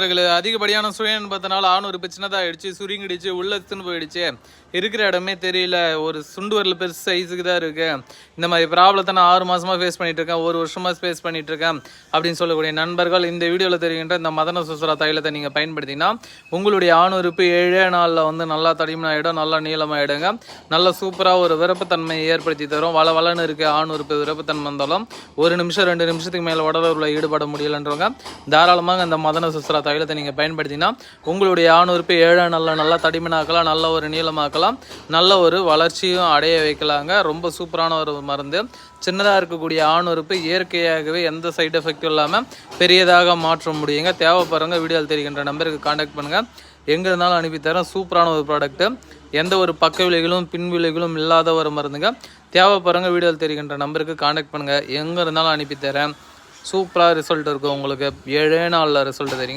நண்பர்களே, அதிகப்படியான சுய இன்பத்தினால ஆணுறுப்பு சின்னதாகிடுச்சு, சுருங்கிடுச்சு, உள்ள தின்னு போயிடுச்சு, இருக்கிற இடமே தெரியல, ஒரு சுண்டு வரல பெருசு சைஸுக்கு தான் இருக்குது. இந்த மாதிரி ப்ராப்ளத்தை நான் 6 மாதமாக ஃபேஸ் பண்ணிகிட்ருக்கேன், 1 வருஷமாக ஃபேஸ் பண்ணிகிட்ருக்கேன் அப்படின்னு சொல்லக்கூடிய நண்பர்கள் இந்த வீடியோவில் தெரிகின்ற இந்த மதன சுசுரா தைலத்தை நீங்கள் பயன்படுத்தினா உங்களுடைய ஆணுறுப்பு 7 நாளில் வந்து நல்லா தடிமனாகிடும், நல்லா நீளமாகிடுங்க, நல்லா சூப்பராக ஒரு விருப்பத்தன்மையை ஏற்படுத்தி தரும். வளன்னு இருக்க ஆணுறுப்பு விருப்பத்தன்மை வந்தாலும் 1 நிமிஷம் 2 நிமிஷத்துக்கு மேலே உடலுறவில் ஈடுபட முடியலன்றவங்க தாராளமாக இந்த மதன சுசுரா தைலத்தை நீங்கள் பயன்படுத்தினா உங்களுடைய ஆணுறுப்பு 7 நாளில் நல்லா தடிமனாக்கலாம், நல்ல ஒரு நீளமாக்கலாம், நல்ல ஒரு வளர்ச்சியும் அடைய வைக்கலாங்க. ரொம்ப சூப்பரான ஒரு மருந்து. சின்னதாக இருக்கக்கூடிய ஆணுறுப்பு இயற்கையாகவே எந்த சைடு எஃபெக்டும் இல்லாமல் பெரியதாக மாற்ற முடியுங்க. தேவைப்படுறவங்க வீடியோவில் தெரிகின்ற நம்பருக்கு கான்டாக்ட் பண்ணுங்கள், எங்கே இருந்தாலும் அனுப்பித்தரேன். சூப்பரான ஒரு ப்ராடக்ட்டு, எந்த ஒரு பக்க விலைகளும் பின்விலைகளும் இல்லாத ஒரு மருந்துங்க. தேவைப்படுறவங்க வீடியோவில் தெரிகின்ற நம்பருக்கு கான்டாக்ட் பண்ணுங்கள், எங்கே இருந்தாலும் அனுப்பித்தரேன். சூப்பராக ரிசல்ட் இருக்கும் உங்களுக்கு. 7 நாளில் ரிசல்ட் தெரியுங்க.